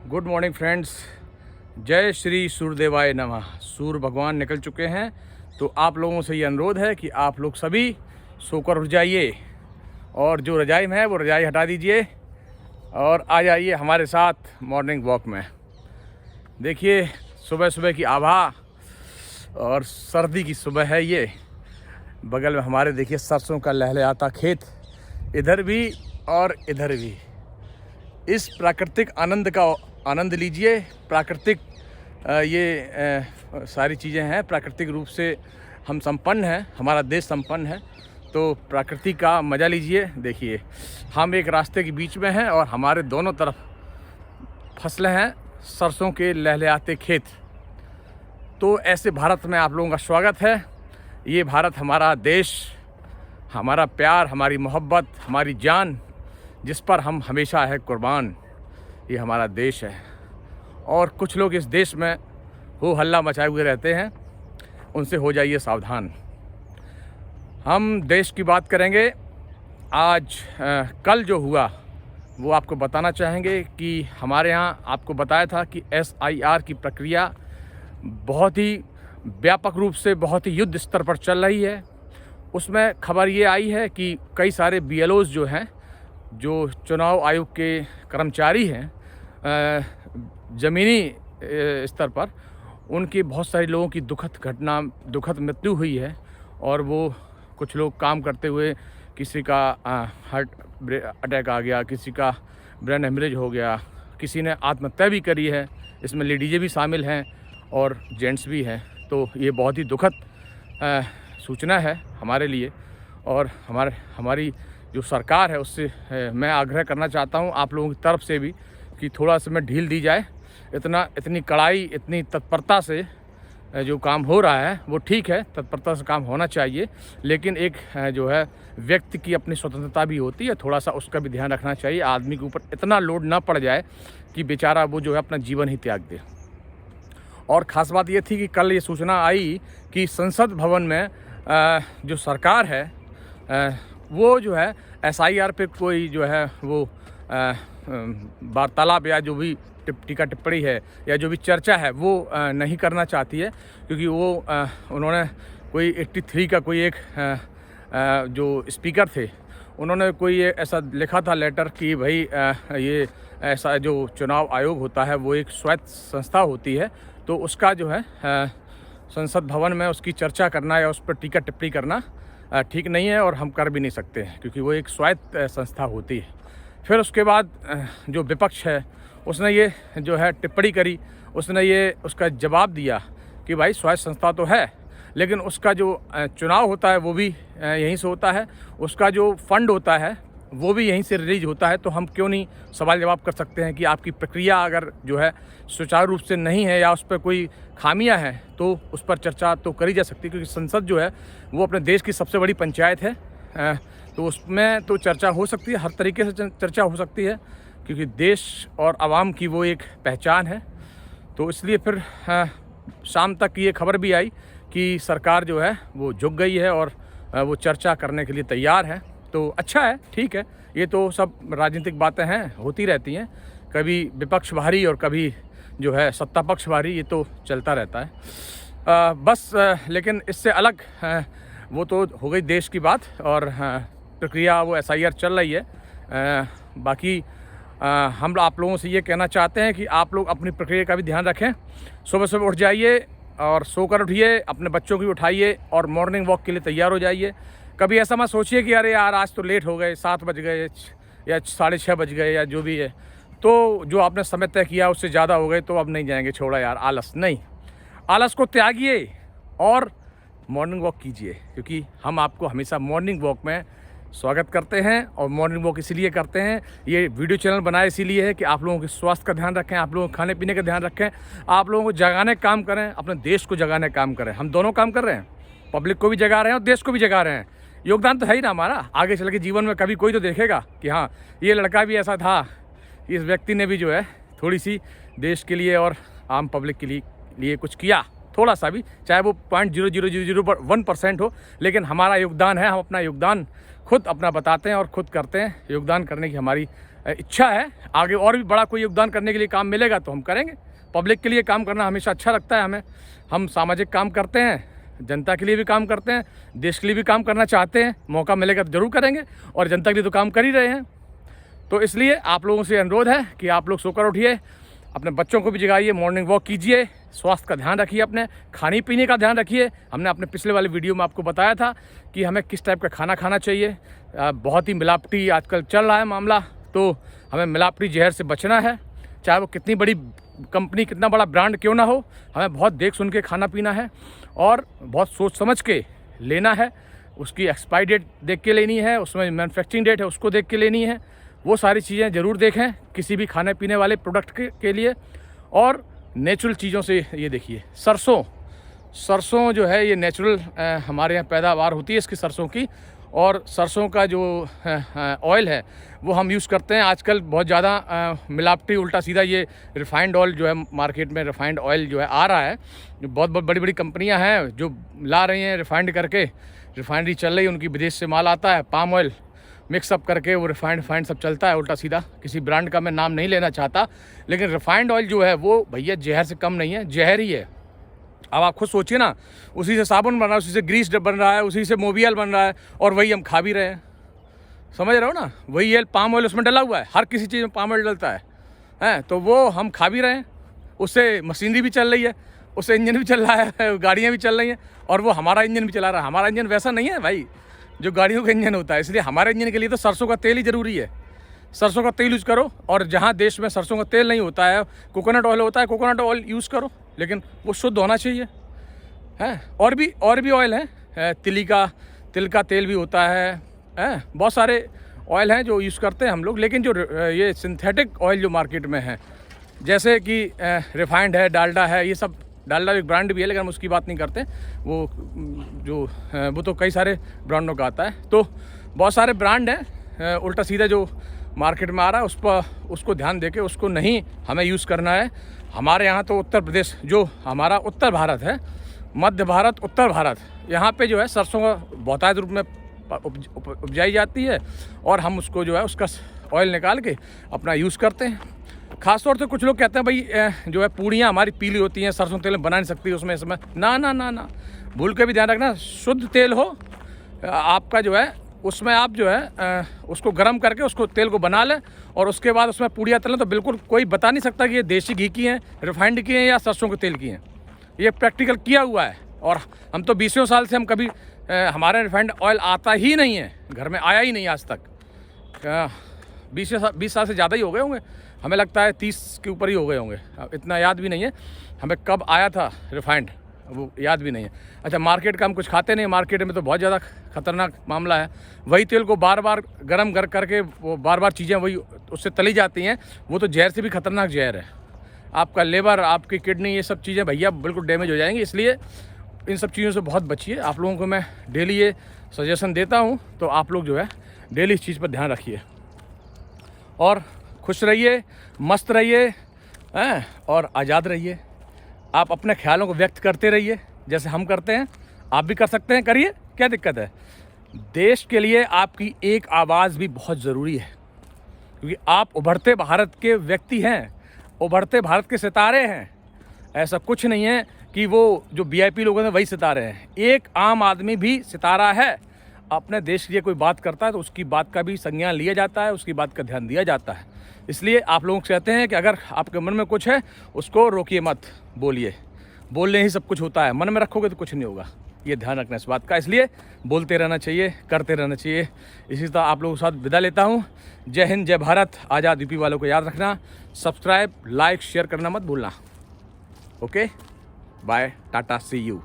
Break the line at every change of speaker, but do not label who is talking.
Good morning friends. जय श्री सूर्यदेवाय नमः। सूर्य भगवान निकल चुके हैं, तो आप लोगों से ये अनुरोध है कि आप लोग सभी सोकर उठ जाइए और जो रजाई में है वो रजाई हटा दीजिए और आ जाइए हमारे साथ मॉर्निंग वॉक में। देखिए सुबह सुबह की आभा और सर्दी की सुबह है ये। बगल में हमारे देखिए सरसों का लहलहाता खेत, इधर भी और इधर भी। इस प्राकृतिक आनंद का आनंद लीजिए। प्राकृतिक सारी चीज़ें हैं, प्राकृतिक रूप से हम संपन्न हैं, हमारा देश संपन्न है, तो प्रकृति का मज़ा लीजिए। देखिए हम एक रास्ते के बीच में हैं और हमारे दोनों तरफ फसलें हैं, सरसों के लहलहाते खेत। तो ऐसे भारत में आप लोगों का स्वागत है। ये भारत हमारा देश, हमारा प्यार, हमारी मोहब्बत, हमारी जान, जिस पर हम हमेशा है कुर्बान, ये हमारा देश है। और कुछ लोग इस देश में हो हल्ला मचाए हुए रहते हैं, उनसे हो जाइए सावधान। हम देश की बात करेंगे। आज कल जो हुआ वो आपको बताना चाहेंगे कि हमारे यहाँ आपको बताया था कि SIR की प्रक्रिया बहुत ही व्यापक रूप से, बहुत ही युद्ध स्तर पर चल रही है। उसमें खबर ये आई है कि कई सारे BLOs जो हैं, जो चुनाव आयोग के कर्मचारी हैं, ज़मीनी स्तर पर उनकी बहुत सारे लोगों की दुखद मृत्यु हुई है। और वो कुछ लोग काम करते हुए किसी का हार्ट अटैक आ गया, किसी का ब्रेन हेमरेज हो गया, किसी ने आत्महत्या भी करी है। इसमें लेडीज़ें भी शामिल हैं और जेंट्स भी हैं। तो ये बहुत ही दुखद सूचना है हमारे लिए। और हमारी जो सरकार है उससे मैं आग्रह करना चाहता हूँ आप लोगों की तरफ से भी कि थोड़ा समय ढील दी जाए। इतनी कड़ाई, इतनी तत्परता से जो काम हो रहा है वो ठीक है, तत्परता से काम होना चाहिए, लेकिन एक जो है व्यक्ति की अपनी स्वतंत्रता भी होती है, थोड़ा सा उसका भी ध्यान रखना चाहिए। आदमी के ऊपर इतना लोड ना पड़ जाए कि बेचारा वो जो है अपना जीवन ही त्याग दे। और ख़ास बात ये थी कि कल ये सूचना आई कि संसद भवन में जो सरकार है वो जो है SIR पे कोई जो है वो वार्तालाप या जो भी टीका टिप्पणी है या जो भी चर्चा है वो नहीं करना चाहती है, क्योंकि वो उन्होंने कोई 83 का कोई एक जो स्पीकर थे, उन्होंने कोई ऐसा लिखा था लेटर कि भाई ये ऐसा जो चुनाव आयोग होता है वो एक स्वायत्त संस्था होती है, तो उसका जो है संसद भवन में उसकी चर्चा करना या उस पर टीका टिप्पणी करना ठीक नहीं है और हम कर भी नहीं सकते हैं, क्योंकि वो एक स्वायत्त संस्था होती है। फिर उसके बाद जो विपक्ष है उसने ये जो है टिप्पणी करी, उसने ये उसका जवाब दिया कि भाई स्वायत्त संस्था तो है, लेकिन उसका जो चुनाव होता है वो भी यहीं से होता है, उसका जो फंड होता है वो भी यहीं से रिलीज होता है। तो हम क्यों नहीं सवाल जवाब कर सकते हैं कि आपकी प्रक्रिया अगर जो है सुचारू रूप से नहीं है या उस पर कोई खामियां हैं तो उस पर चर्चा तो करी जा सकती है, क्योंकि संसद जो है वो अपने देश की सबसे बड़ी पंचायत है। तो उसमें तो चर्चा हो सकती है, हर तरीके से चर्चा हो सकती है, क्योंकि देश और आवाम की वो एक पहचान है। तो इसलिए फिर शाम तक ये खबर भी आई कि सरकार जो है वो झुक गई है और वो चर्चा करने के लिए तैयार है। तो अच्छा है, ठीक है। ये तो सब राजनीतिक बातें हैं, होती रहती हैं, कभी विपक्ष भारी और कभी जो है सत्ता पक्ष भारी, ये तो चलता रहता है। लेकिन इससे अलग वो तो हो गई देश की बात और प्रक्रिया वो SIR चल रही है। बाकी हम आप लोगों से ये कहना चाहते हैं कि आप लोग अपनी प्रक्रिया का भी ध्यान रखें। सुबह सुबह उठ जाइए और सोकर उठिए, अपने बच्चों की उठाइए और मॉर्निंग वॉक के लिए तैयार हो जाइए। कभी ऐसा मत सोचिए कि अरे यार आज तो लेट हो गए, 7 बज गए या 6:30 बज गए या जो भी है, तो जो आपने समय तय किया उससे ज़्यादा हो गए तो अब नहीं जाएंगे, छोड़ा यार, आलस नहीं। आलस को त्यागिए और मॉर्निंग वॉक कीजिए, क्योंकि हम आपको हमेशा मॉर्निंग वॉक में स्वागत करते हैं। और मॉर्निंग वॉक इसीलिए करते हैं, ये वीडियो चैनल बनाए इसीलिए है कि आप लोगों के स्वास्थ्य का ध्यान रखें, आप लोगों के खाने पीने का ध्यान रखें, आप लोगों को जगाने का काम करें, अपने देश को जगाने का काम करें। हम दोनों काम कर रहे हैं, पब्लिक को भी जगा रहे हैं और देश को भी जगा रहे हैं। योगदान तो है ही ना हमारा। आगे चल के जीवन में कभी कोई तो देखेगा कि हाँ ये लड़का भी ऐसा था, इस व्यक्ति ने भी जो है थोड़ी सी देश के लिए और आम पब्लिक के लिए कुछ किया, थोड़ा सा भी, चाहे वो 0.0001% हो, लेकिन हमारा योगदान है। हम अपना योगदान खुद अपना बताते हैं और खुद करते हैं। योगदान करने की हमारी इच्छा है, आगे और भी बड़ा कोई योगदान करने के लिए काम मिलेगा तो हम करेंगे। पब्लिक के लिए काम करना हमेशा अच्छा लगता है हमें। हम सामाजिक काम करते हैं, जनता के लिए भी काम करते हैं, देश के लिए भी काम करना चाहते हैं। मौका मिलेगा तो ज़रूर करेंगे, और जनता के लिए तो काम कर ही रहे हैं। तो इसलिए आप लोगों से अनुरोध है कि आप लोग सोकर उठिए, अपने बच्चों को भी जगाइए, मॉर्निंग वॉक कीजिए, स्वास्थ्य का ध्यान रखिए, अपने खाने पीने का ध्यान रखिए। हमने अपने पिछले वाले वीडियो में आपको बताया था कि हमें किस टाइप का खाना खाना चाहिए। बहुत ही मिलावटी आजकल चल रहा है मामला, तो हमें मिलावटी जहर से बचना है। चाहे वो कितनी बड़ी कंपनी, कितना बड़ा ब्रांड क्यों ना हो, हमें बहुत देख सुन के खाना पीना है और बहुत सोच समझ के लेना है। उसकी एक्सपायरी डेट देख के लेनी है, उसमें मैन्युफैक्चरिंग डेट है उसको देख के लेनी है। वो सारी चीज़ें ज़रूर देखें किसी भी खाने पीने वाले प्रोडक्ट के लिए। और नेचुरल चीज़ों से, ये देखिए सरसों जो है ये नेचुरल हमारे यहाँ पैदावार होती है इसकी, सरसों की। और सरसों का जो ऑयल है वो हम यूज़ करते हैं। आजकल बहुत ज़्यादा मिलावटी उल्टा सीधा ये रिफ़ाइंड ऑयल जो है मार्केट में, रिफ़ाइंड ऑयल जो है आ रहा है। बहुत बड़ी बड़ी कंपनियां हैं जो ला रही हैं रिफ़ाइंड करके, रिफ़ाइनरी चल रही है उनकी, विदेश से माल आता है, पाम ऑयल मिक्सअप करके वो रिफ़ाइंड सब चलता है उल्टा सीधा। किसी ब्रांड का मैं नाम नहीं लेना चाहता, लेकिन रिफ़ाइंड ऑयल जो है वो भैया जहर से कम नहीं है, जहर ही है। अब आप खुद सोचिए ना, उसी से साबुन बन रहा है, उसी से ग्रीस बन रहा है, उसी से मोबियल बन रहा है, और वही हम खा भी रहे हैं। समझ रहे हो ना, वही ऑयल, पाम ऑयल उसमें डला हुआ है, हर किसी चीज़ में पाम ऑयल डलता है, तो वो हम खा भी रहे हैं। उससे मशीनरी भी चल रही है, उससे इंजन भी चल रहा है, गाड़ियाँ भी चल रही हैं, और वो हमारा इंजन भी चला रहा है। हमारा इंजन वैसा नहीं है भाई जो गाड़ियों का इंजन होता है, इसलिए हमारे इंजन के लिए तो सरसों का तेल ही ज़रूरी है। सरसों का तेल यूज़ करो, और जहाँ देश में सरसों का तेल नहीं होता है, कोकोनट ऑयल होता है, कोकोनट ऑयल यूज़ करो, लेकिन वो शुद्ध होना चाहिए। है और भी ऑयल है, तिल का तेल भी होता है, बहुत सारे ऑयल हैं जो यूज़ करते हैं हम लोग। लेकिन जो ये सिंथेटिक ऑयल जो मार्केट में है, जैसे कि रिफाइंड है, डालडा है, ये सब, डालडा एक ब्रांड भी है लेकिन हम उसकी बात नहीं करते, वो तो कई सारे ब्रांडों का आता है। तो बहुत सारे ब्रांड हैं उल्टा सीधा जो मार्केट में आ रहा है, उसको ध्यान देके उसको नहीं हमें यूज़ करना है। हमारे यहाँ तो उत्तर प्रदेश, जो हमारा उत्तर भारत है, मध्य भारत, उत्तर भारत, यहाँ पे जो है सरसों का बहुतायत रूप में उपजाई जाती है, और हम उसको जो है उसका ऑयल निकाल के अपना यूज़ करते हैं। ख़ासतौर से कुछ लोग कहते हैं भाई जो है पूड़ियाँ हमारी पीली होती हैं, सरसों तेल में बना नहीं सकती उसमें इसमें, ना, भूल के भी ध्यान रखना, शुद्ध तेल हो आपका जो है, उसमें आप जो है उसको गर्म करके उसको तेल को बना लें, और उसके बाद उसमें पूड़ियाँ तलें, तो बिल्कुल कोई बता नहीं सकता कि ये देसी घी की हैं, रिफाइंड की हैं, या सरसों के तेल की हैं। ये प्रैक्टिकल किया हुआ है, और हम तो 20 साल से हम कभी हमारे रिफाइंड ऑयल आता ही नहीं है, घर में आया ही नहीं आज तक। 20 साल से ज़्यादा ही हो गए होंगे, हमें लगता है 30 के ऊपर ही हो गए होंगे, इतना याद भी नहीं है हमें कब आया था रिफाइंड, वो याद भी नहीं है। अच्छा, मार्केट का हम कुछ खाते नहीं, मार्केट में तो बहुत ज़्यादा ख़तरनाक मामला है। वही तेल को बार बार गर्म करके वो बार चीज़ें वही उससे तली जाती हैं, वो तो जहर से भी ख़तरनाक जहर है। आपका लेबर, आपकी किडनी, ये सब चीज़ें भैया बिल्कुल डैमेज हो जाएंगी, इसलिए इन सब चीज़ों से बहुत बचिए। आप लोगों को मैं डेली ये सजेशन देता हूँ, तो आप लोग जो है डेली इस चीज़ पर ध्यान रखिए, और खुश रहिए, मस्त रहिए, और आज़ाद रहिए। आप अपने ख्यालों को व्यक्त करते रहिए, जैसे हम करते हैं, आप भी कर सकते हैं, करिए, क्या दिक्कत है। देश के लिए आपकी एक आवाज़ भी बहुत ज़रूरी है, क्योंकि आप उभरते भारत के व्यक्ति हैं, उभरते भारत के सितारे हैं। ऐसा कुछ नहीं है कि वो जो VIP लोगों ने वही सितारे हैं, एक आम आदमी भी सितारा है। अपने देश के लिए कोई बात करता है तो उसकी बात का भी संज्ञान लिया जाता है, उसकी बात का ध्यान दिया जाता है। इसलिए आप लोग कहते हैं कि अगर आपके मन में कुछ है उसको रोकिए मत, बोलिए, बोलने ही सब कुछ होता है, मन में रखोगे तो कुछ नहीं होगा। ये ध्यान रखना इस बात का, इसलिए बोलते रहना चाहिए, करते रहना चाहिए। इसी तरह आप लोगों के साथ विदा लेता हूँ। जय हिंद, जय भारत। आज़ाद यूपी वालों को याद रखना, सब्सक्राइब, लाइक, शेयर करना मत भूलना। Okay, bye, tata, see you.